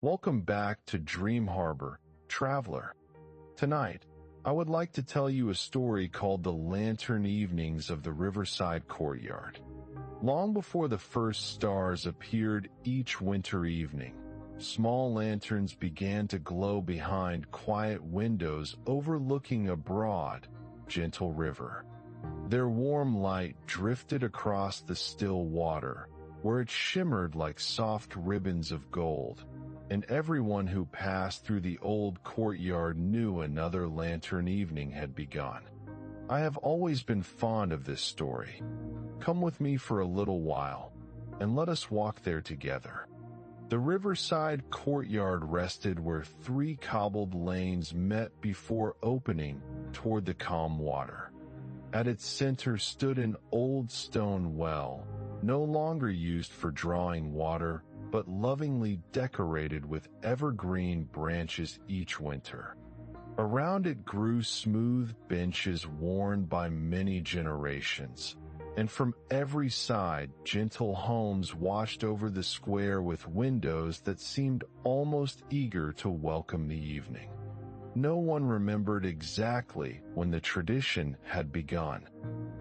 Welcome back to DreamHarbour, Traveler. Tonight, I would like to tell you a story called The Lantern Evenings of the Riverside Courtyard. Long before the first stars appeared each winter evening, small lanterns began to glow behind quiet windows overlooking a broad, gentle river. Their warm light drifted across the still water, where it shimmered like soft ribbons of gold, and everyone who passed through the old courtyard knew another lantern evening had begun. I have always been fond of this story. Come with me for a little while, and let us walk there together. The Riverside Courtyard rested where three cobbled lanes met before opening toward the calm water. At its center stood an old stone well, no longer used for drawing water, but lovingly decorated with evergreen branches each winter. Around it grew smooth benches worn by many generations, and from every side gentle homes watched over the square with windows that seemed almost eager to welcome the evening. No one remembered exactly when the tradition had begun.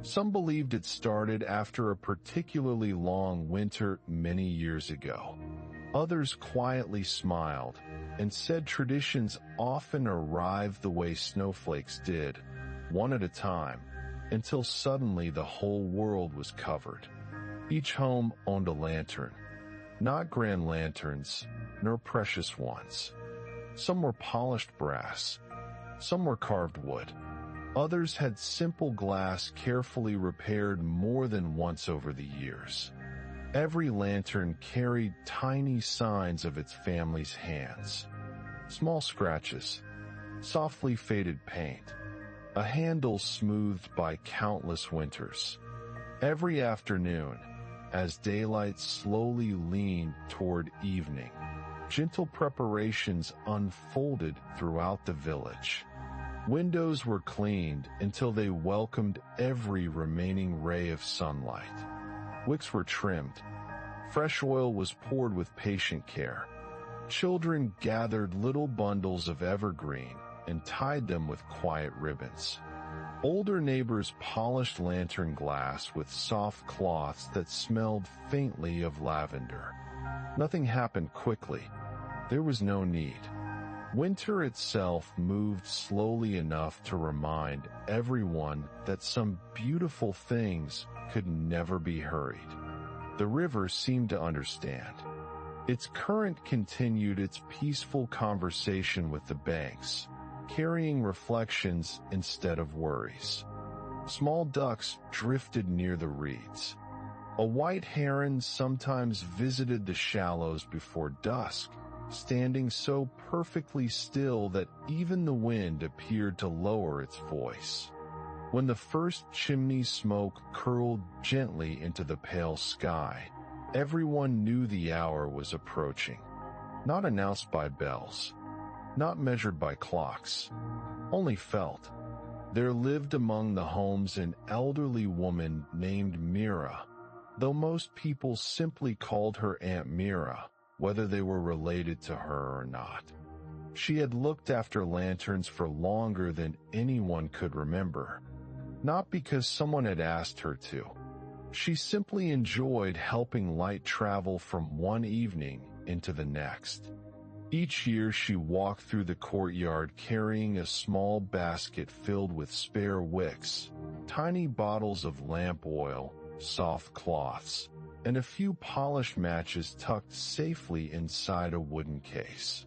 Some believed it started after a particularly long winter many years ago. Others quietly smiled and said traditions often arrived the way snowflakes did, one at a time, until suddenly the whole world was covered. Each home owned a lantern, not grand lanterns, nor precious ones. Some were polished brass, some were carved wood. Others had simple glass carefully repaired more than once over the years. Every lantern carried tiny signs of its family's hands. Small scratches, softly faded paint, a handle smoothed by countless winters. Every afternoon, as daylight slowly leaned toward evening, gentle preparations unfolded throughout the village. Windows were cleaned until they welcomed every remaining ray of sunlight. Wicks were trimmed. Fresh oil was poured with patient care. Children gathered little bundles of evergreen and tied them with quiet ribbons. Older neighbors polished lantern glass with soft cloths that smelled faintly of lavender. Nothing happened quickly. There was no need. Winter itself moved slowly enough to remind everyone that some beautiful things could never be hurried. The river seemed to understand. Its current continued its peaceful conversation with the banks, carrying reflections instead of worries. Small ducks drifted near the reeds. A white heron sometimes visited the shallows before dusk, standing so perfectly still that even the wind appeared to lower its voice. When the first chimney smoke curled gently into the pale sky, everyone knew the hour was approaching. Not announced by bells, not measured by clocks, only felt. There lived among the homes an elderly woman named Mira, though most people simply called her Aunt Mira, whether they were related to her or not. She had looked after lanterns for longer than anyone could remember, not because someone had asked her to. She simply enjoyed helping light travel from one evening into the next. Each year she walked through the courtyard carrying a small basket filled with spare wicks, tiny bottles of lamp oil, soft cloths, and a few polished matches tucked safely inside a wooden case.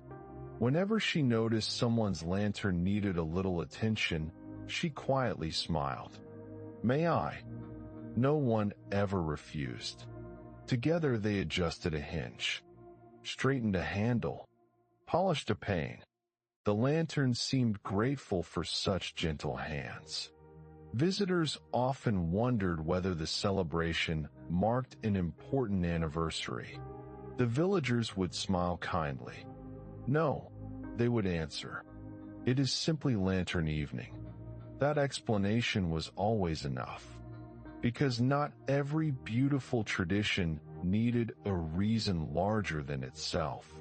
Whenever she noticed someone's lantern needed a little attention, she quietly smiled. "May I?" No one ever refused. Together they adjusted a hinge, straightened a handle, polished a pane. The lantern seemed grateful for such gentle hands. Visitors often wondered whether the celebration marked an important anniversary. The villagers would smile kindly. "No," they would answer. "It is simply lantern evening." That explanation was always enough, because not every beautiful tradition needed a reason larger than itself.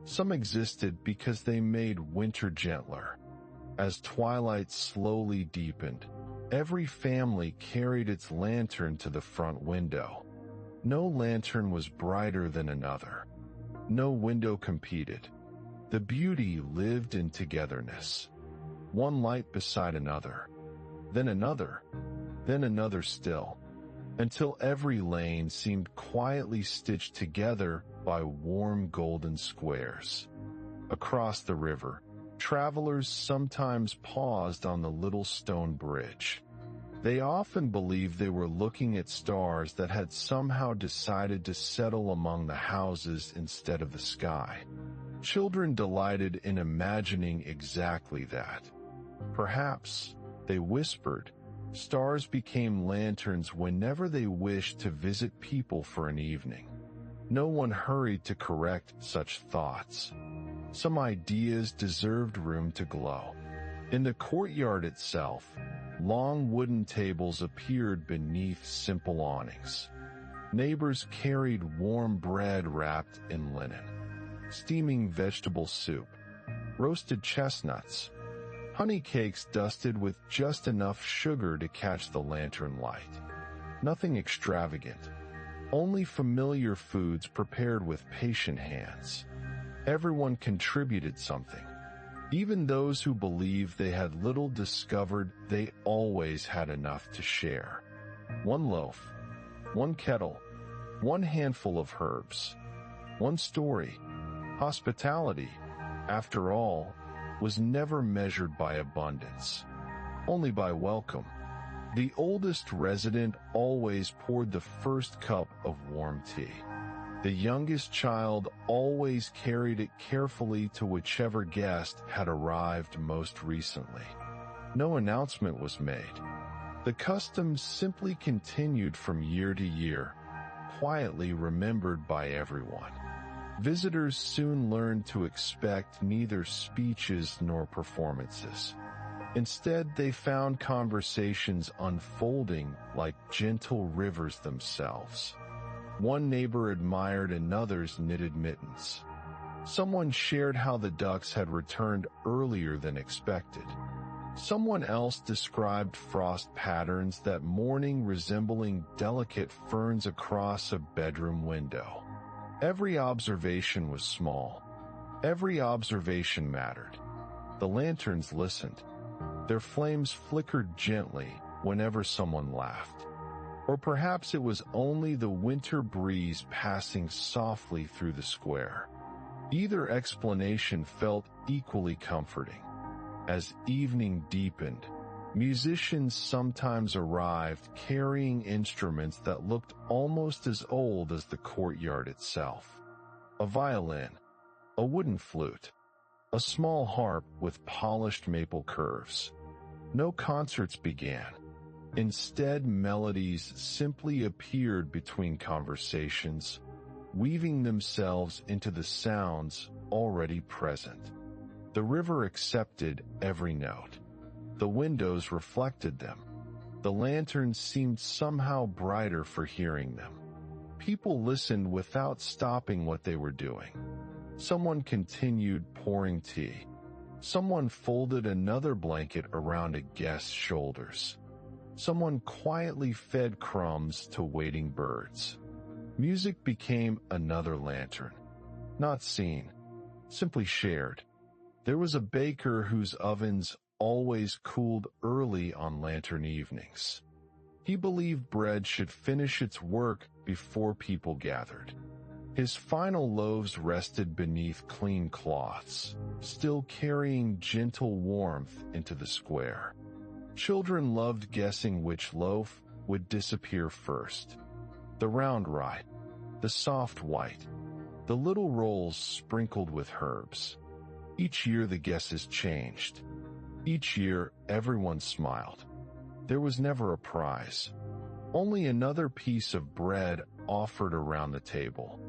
Some existed because they made winter gentler. As twilight slowly deepened, every family carried its lantern to the front window. No lantern was brighter than another. No window competed. The beauty lived in togetherness. One light beside another, then another still, until every lane seemed quietly stitched together by warm golden squares. Across the river, travelers sometimes paused on the little stone bridge. They often believed they were looking at stars that had somehow decided to settle among the houses instead of the sky. Children delighted in imagining exactly that. Perhaps, they whispered, stars became lanterns whenever they wished to visit people for an evening. No one hurried to correct such thoughts. Some ideas deserved room to glow. In the courtyard itself, long wooden tables appeared beneath simple awnings. Neighbors carried warm bread wrapped in linen, steaming vegetable soup, roasted chestnuts, honey cakes dusted with just enough sugar to catch the lantern light. Nothing extravagant, only familiar foods prepared with patient hands. Everyone contributed something. Even those who believed they had little discovered they always had enough to share. One loaf, one kettle, one handful of herbs, one story. Hospitality, after all, was never measured by abundance, only by welcome. The oldest resident always poured the first cup of warm tea. The youngest child always carried it carefully to whichever guest had arrived most recently. No announcement was made. The custom simply continued from year to year, quietly remembered by everyone. Visitors soon learned to expect neither speeches nor performances. Instead, they found conversations unfolding like gentle rivers themselves. One neighbor admired another's knitted mittens. Someone shared how the ducks had returned earlier than expected. Someone else described frost patterns that morning resembling delicate ferns across a bedroom window. Every observation was small. Every observation mattered. The lanterns listened. Their flames flickered gently whenever someone laughed. Or perhaps it was only the winter breeze passing softly through the square. Either explanation felt equally comforting. As evening deepened, musicians sometimes arrived carrying instruments that looked almost as old as the courtyard itself. A violin, a wooden flute, a small harp with polished maple curves. No concerts began. Instead, melodies simply appeared between conversations, weaving themselves into the sounds already present. The river accepted every note. The windows reflected them. The lanterns seemed somehow brighter for hearing them. People listened without stopping what they were doing. Someone continued pouring tea. Someone folded another blanket around a guest's shoulders. Someone quietly fed crumbs to waiting birds. Music became another lantern. Not seen, simply shared. There was a baker whose ovens always cooled early on lantern evenings. He believed bread should finish its work before people gathered. His final loaves rested beneath clean cloths, still carrying gentle warmth into the square. Children loved guessing which loaf would disappear first. The round rye, the soft white, the little rolls sprinkled with herbs. Each year the guesses changed. Each year everyone smiled. There was never a prize. Only another piece of bread offered around the table.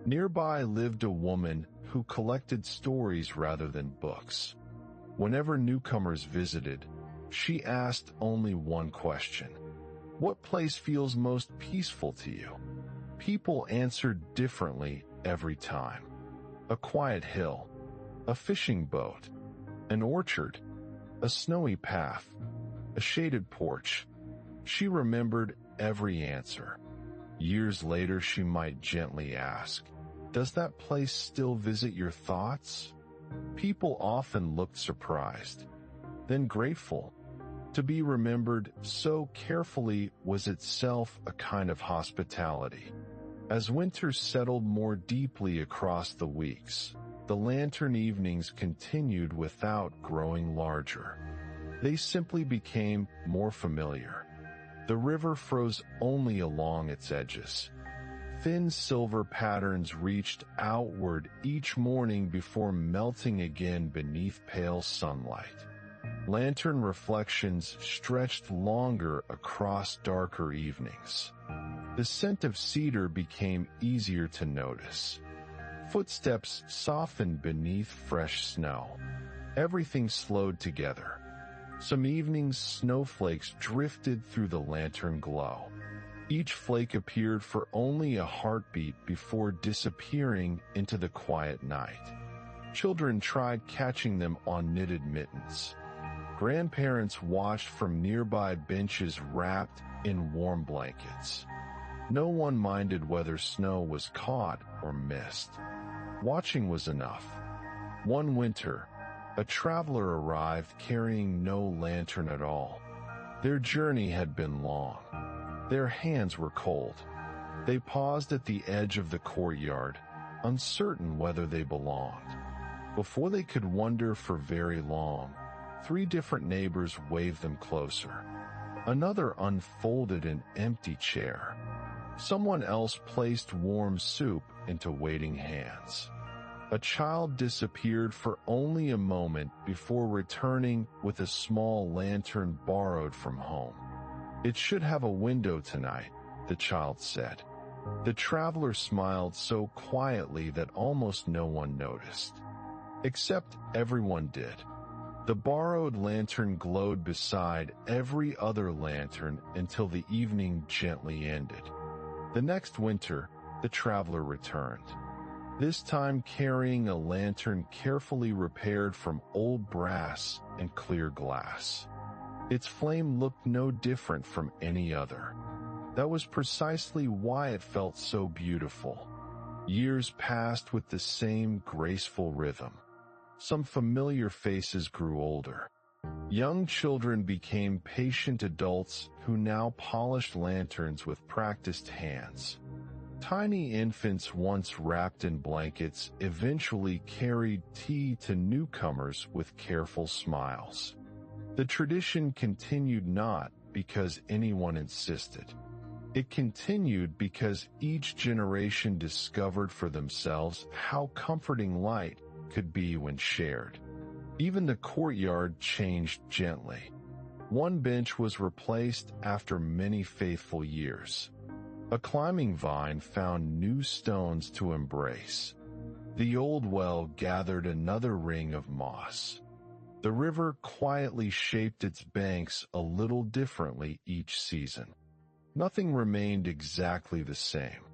Nearby lived a woman who collected stories rather than books. Whenever newcomers visited, she asked only one question. What place feels most peaceful to you? People answered differently every time. A quiet hill, a fishing boat, an orchard, a snowy path, a shaded porch. She remembered every answer. Years later, she might gently ask, "Does that place still visit your thoughts?" People often looked surprised, then grateful. To be remembered so carefully was itself a kind of hospitality. As winter settled more deeply across the weeks, the lantern evenings continued without growing larger. They simply became more familiar. The river froze only along its edges. Thin silver patterns reached outward each morning before melting again beneath pale sunlight. Lantern reflections stretched longer across darker evenings. The scent of cedar became easier to notice. Footsteps softened beneath fresh snow. Everything slowed together. Some evenings, snowflakes drifted through the lantern glow. Each flake appeared for only a heartbeat before disappearing into the quiet night. Children tried catching them on knitted mittens. Grandparents watched from nearby benches wrapped in warm blankets. No one minded whether snow was caught or missed. Watching was enough. One winter, a traveler arrived carrying no lantern at all. Their journey had been long. Their hands were cold. They paused at the edge of the courtyard, uncertain whether they belonged. Before they could wonder for very long, 3 different neighbors waved them closer. Another unfolded an empty chair. Someone else placed warm soup into waiting hands. A child disappeared for only a moment before returning with a small lantern borrowed from home. "It should have a window tonight," the child said. The traveler smiled so quietly that almost no one noticed. Except everyone did. The borrowed lantern glowed beside every other lantern until the evening gently ended. The next winter, the traveler returned. This time carrying a lantern carefully repaired from old brass and clear glass. Its flame looked no different from any other. That was precisely why it felt so beautiful. Years passed with the same graceful rhythm. Some familiar faces grew older. Young children became patient adults who now polished lanterns with practiced hands. Tiny infants once wrapped in blankets eventually carried tea to newcomers with careful smiles. The tradition continued not because anyone insisted. It continued because each generation discovered for themselves how comforting light could be when shared. Even the courtyard changed gently. One bench was replaced after many faithful years. A climbing vine found new stones to embrace. The old well gathered another ring of moss. The river quietly shaped its banks a little differently each season. Nothing remained exactly the same,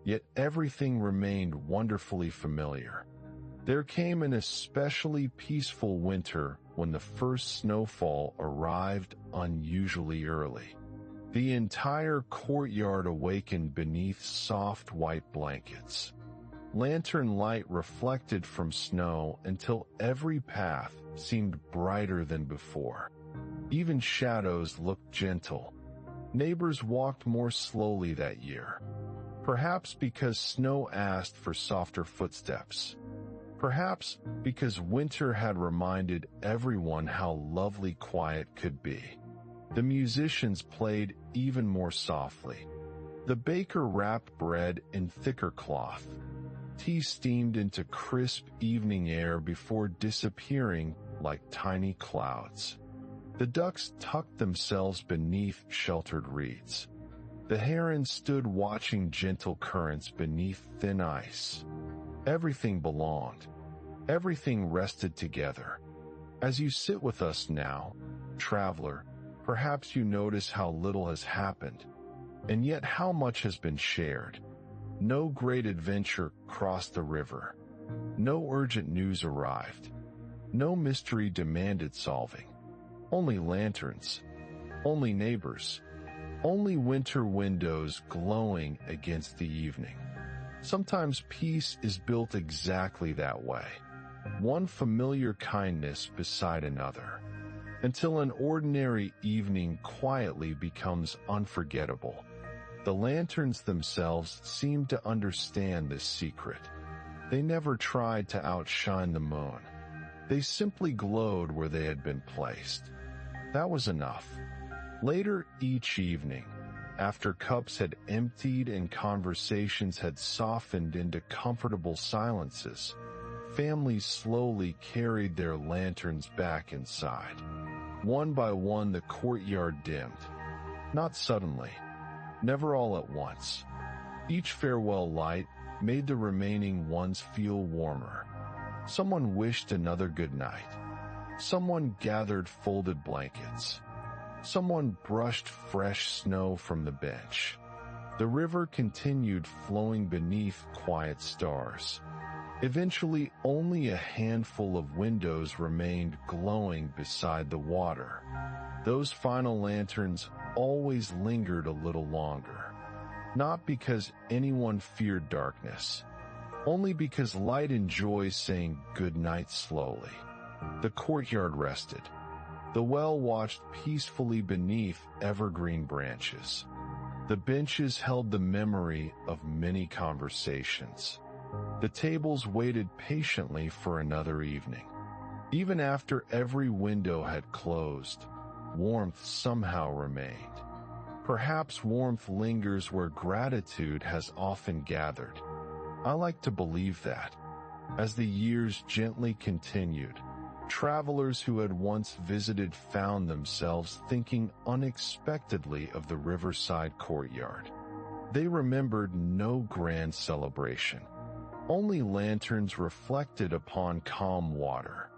yet everything remained wonderfully familiar. There came an especially peaceful winter when the first snowfall arrived unusually early. The entire courtyard awakened beneath soft white blankets. Lantern light reflected from snow until every path seemed brighter than before. Even shadows looked gentle. Neighbors walked more slowly that year, perhaps because snow asked for softer footsteps. Perhaps because winter had reminded everyone how lovely quiet could be. The musicians played even more softly. The baker wrapped bread in thicker cloth. Tea steamed into crisp evening air before disappearing like tiny clouds. The ducks tucked themselves beneath sheltered reeds. The herons stood watching gentle currents beneath thin ice. Everything belonged. Everything rested together. As you sit with us now, traveler, perhaps you notice how little has happened, and yet how much has been shared. No great adventure crossed the river. No urgent news arrived. No mystery demanded solving. Only lanterns. Only neighbors. Only winter windows glowing against the evening. Sometimes peace is built exactly that way. One familiar kindness beside another, until an ordinary evening quietly becomes unforgettable. The lanterns themselves seemed to understand this secret. They never tried to outshine the moon. They simply glowed where they had been placed. That was enough. Later each evening, after cups had emptied and conversations had softened into comfortable silences, families slowly carried their lanterns back inside. One by one, the courtyard dimmed. Not suddenly, never all at once. Each farewell light made the remaining ones feel warmer. Someone wished another good night. Someone gathered folded blankets. Someone brushed fresh snow from the bench. The river continued flowing beneath quiet stars. Eventually, only a handful of windows remained glowing beside the water. Those final lanterns always lingered a little longer. Not because anyone feared darkness, only because light enjoys saying good night slowly. The courtyard rested. The well watched peacefully beneath evergreen branches. The benches held the memory of many conversations. The tables waited patiently for another evening. Even after every window had closed, warmth somehow remained. Perhaps warmth lingers where gratitude has often gathered. I like to believe that. As the years gently continued, travelers who had once visited found themselves thinking unexpectedly of the Riverside courtyard. They remembered no grand celebration. Only lanterns reflected upon calm water.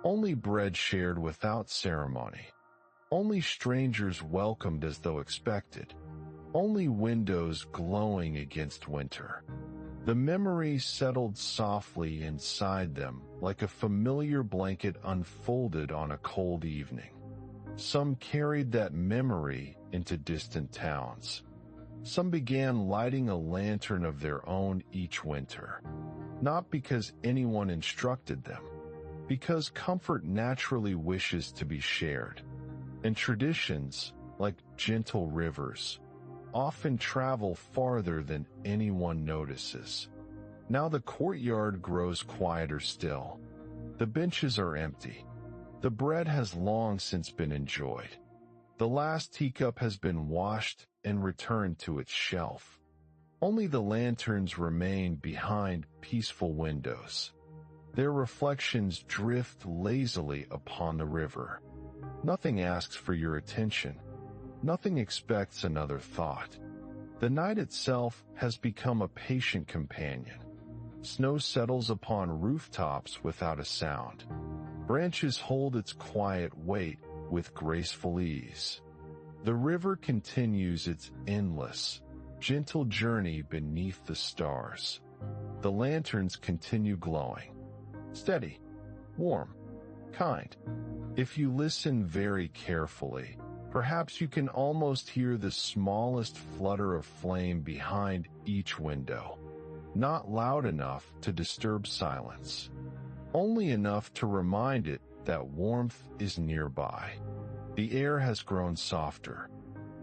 Only bread shared without ceremony. Only strangers welcomed as though expected. Only windows glowing against winter. The memory settled softly inside them like a familiar blanket unfolded on a cold evening. Some carried that memory into distant towns. Some began lighting a lantern of their own each winter. Not because anyone instructed them, because comfort naturally wishes to be shared. And traditions, like gentle rivers, often travel farther than anyone notices. Now the courtyard grows quieter still. The benches are empty. The bread has long since been enjoyed. The last teacup has been washed and returned to its shelf. Only the lanterns remain behind peaceful windows. Their reflections drift lazily upon the river. Nothing asks for your attention. Nothing expects another thought. The night itself has become a patient companion. Snow settles upon rooftops without a sound. Branches hold its quiet weight with graceful ease. The river continues its endless, gentle journey beneath the stars. The lanterns continue glowing. Steady, warm, kind. If you listen very carefully, perhaps you can almost hear the smallest flutter of flame behind each window. Not loud enough to disturb silence. Only enough to remind it that warmth is nearby. The air has grown softer.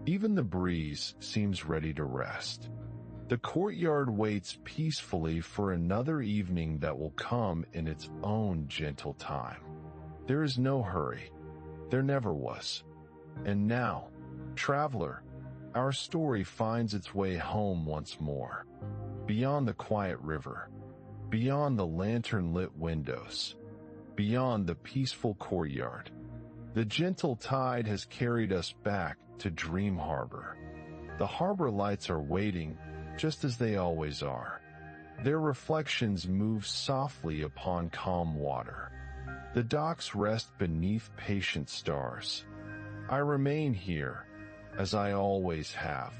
Even the breeze seems ready to rest. The courtyard waits peacefully for another evening that will come in its own gentle time. There is no hurry. There never was. And now, traveler, our story finds its way home once more. Beyond the quiet river, beyond the lantern-lit windows, beyond the peaceful courtyard. The gentle tide has carried us back to DreamHarbour. The harbor lights are waiting, just as they always are. Their reflections move softly upon calm water. The docks rest beneath patient stars. I remain here, as I always have,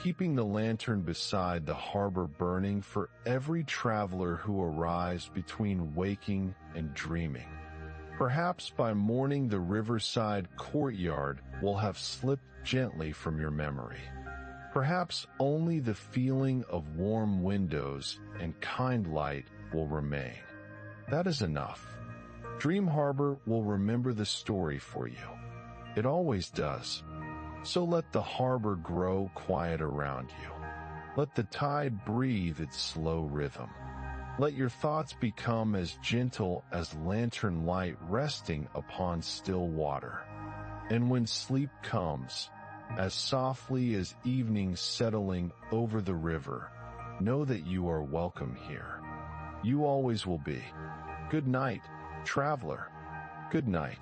keeping the lantern beside the harbor burning for every traveler who arrives between waking and dreaming. Perhaps by morning the Riverside Courtyard will have slipped gently from your memory. Perhaps only the feeling of warm windows and kind light will remain. That is enough. DreamHarbour will remember the story for you. It always does. So let the harbor grow quiet around you. Let the tide breathe its slow rhythm. Let your thoughts become as gentle as lantern light resting upon still water. And when sleep comes, as softly as evening settling over the river, know that you are welcome here. You always will be. Good night, traveler. Good night.